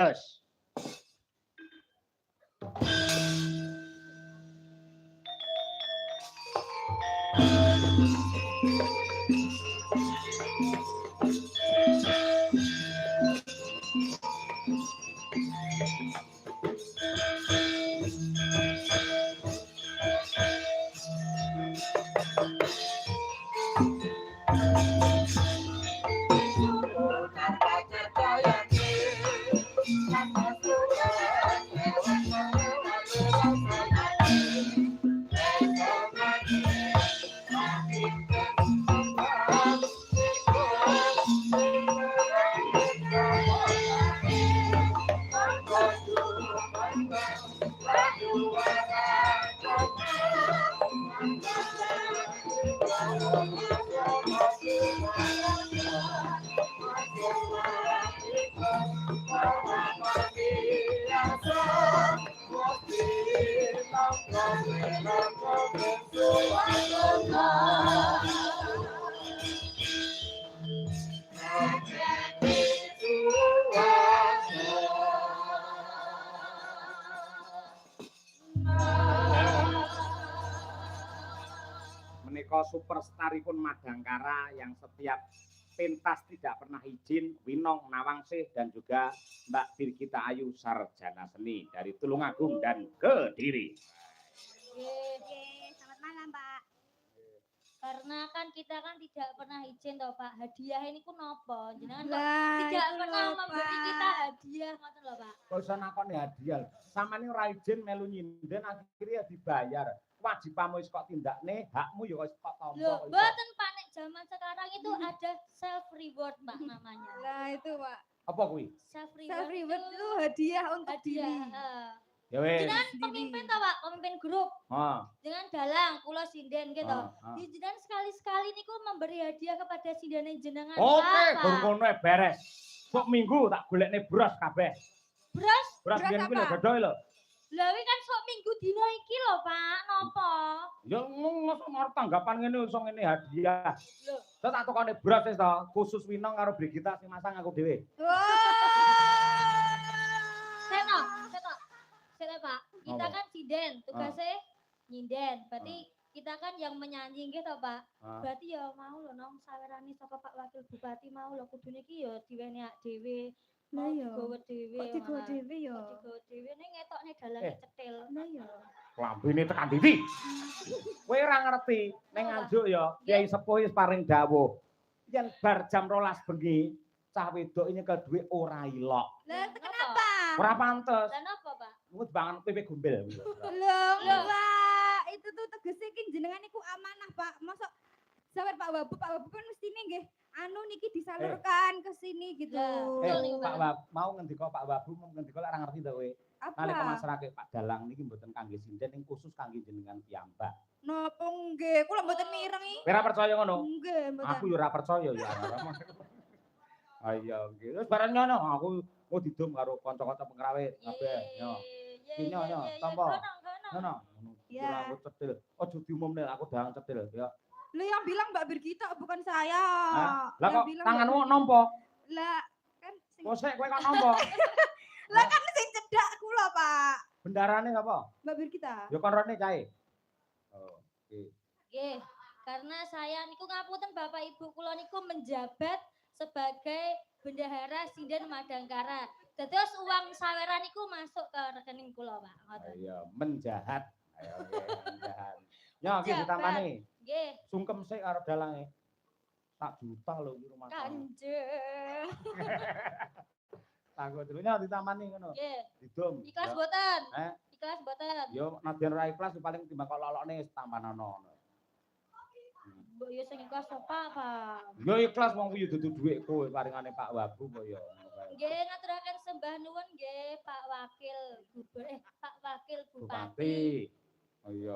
Terus. Menika superstaripun Madangkara yang setiap pentas tidak pernah izin, Winong Nawangsih dan juga Mbak Birgita Ayu Sarjana Seni dari Tulungagung dan Kediri. Selamat malam Pak. Karena kan kita kan tidak pernah izin toh Pak, hadiah ini ku nopo? Jenengan tidak pernah memberi kita hadiah ngoten lho Pak. Kok iso nakoni hadiah? Samane ora izin melu nyinden akhirnya dibayar. Wajibamu wis kok tindakne, hakmu ya wis kok tampa. Lho, mboten Pak, nek zaman sekarang itu ada self reward Pak namanya. Lah itu Pak. Apa kuwi? Self Self reward reward itu hadiah untuk diri. Ya wis. Jenengan pemimpin toh Pak, pemimpin grup. Dengan dalang kula sinden gitu. Jenengan sekali-sekali niku memberi hadiah kepada sindene jenengan. Oke, gur ngono beres. Sok minggu tak golekne beras kabeh. Beras? Beras biyen kuwi lho gadoh lho. Lah kan sok minggu dina iki lho Pak, napa? Ya mosok arep tanggapan ngene iso ngene hadiah. Lho, terus tak tukone beras wis to, khusus Winong karo Brigita sing masang aku dhewe. Seto. Pak, kita kan sinden, tugasnya nyinden. Berarti kita kan yang menyanyi gitu Pak. Berarti ya mau lho nong sawerani saka Pak Wakil Bupati mau lho kudune iki ya diwene ak dhewe. Lah ya. Digowo dhewe. Kok digowo dhewe ya? Digowo dhewe ning ngetokne dalange cetil. Lah ya. Lambene tekan titik. Kowe ora ngerti, ning Nganjuk ya Kyai Sepuh wis paring dawuh. Yen bar jam 12 bengi, cah wedok ini ke duwe ora ilok. Lah kenapa? Ora pantes. Lah napa, Pak? Mut bangun pipi gombel. Loh, Pak, itu tuh tegese iki jenengan iku amanah, Pak. Mosok sawer Pak Wabu kan mestine nggih anu niki disalurkan ke sini gitu. Pak Wabu mau ngendika Pak Wabu ngendika ora ngerti to kowe. Nalika masrake Pak Dalang niki mboten kangge sinden ning khusus kangge jenengan piyambak. Napa nggih, kula mboten mirengi. Kowe ora percaya ngono? Nggih, mboten. Aku yo ora percaya ya. Ayo nggih. Wis bareng nyono aku mau didum karo kanca-kanca pengrawit kabeh. Yo. Yo, tampa. Ngono. Ya. Aku cetil. Ojo diumumne aku dalang cetil ya. Lu yang bilang Mbak Birgita bukan saya. Lah kok tanganmu nampa? Lah kan sing kok kowe kok nampa? Lah kan sing cedak kula, Pak. Bendarane apa? Mbak Birgita. Ya kon rene kae. Oh, oke. Nggih, karena saya niku ngapunten Bapak Ibu kula niku menjabat sebagai bendahara Sinden Madangkara. Terus uang saweran niku masuk ke rekening kula, Pak. Ngoten. Iya, menjahat. Ayo menjahat. Ya, iki ditamani. Nggih. Sungkem sik karo dalange. 4 juta lho iki rumah. Kanjeng. Takut dulunya ditamani ngono. Nggih. Didum. Ikhlas mboten? Heh. Ikhlas mboten? Yo nadyan ra ikhlas paling timbang kok lolokne tampanono. Mbok yo sing ikhlas apa, Pak? Yo ikhlas wong kuwi dudu dhuwit kowe paringane Pak Wabu kok yo. Nggih, ngaturaken sembah nuwun nggih Pak Wakil Pak Wakil Bupati. Oh iya.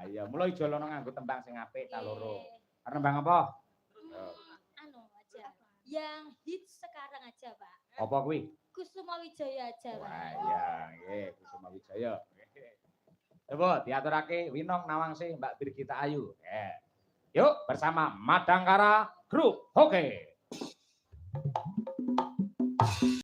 Ayo, mulai jolono nganggo tembang sing apik ta loro. Arep tembang apa? Anu aja. Yang hits sekarang aja, Pak. Apa kuwi? Kusuma Wijaya aja, Pak. Wah, iya, nggih, Kusuma Wijaya. Coba diaturake Winong Nawangsih Mbak Birgita Ayu. Yuk bersama Madangkara Group. Oke.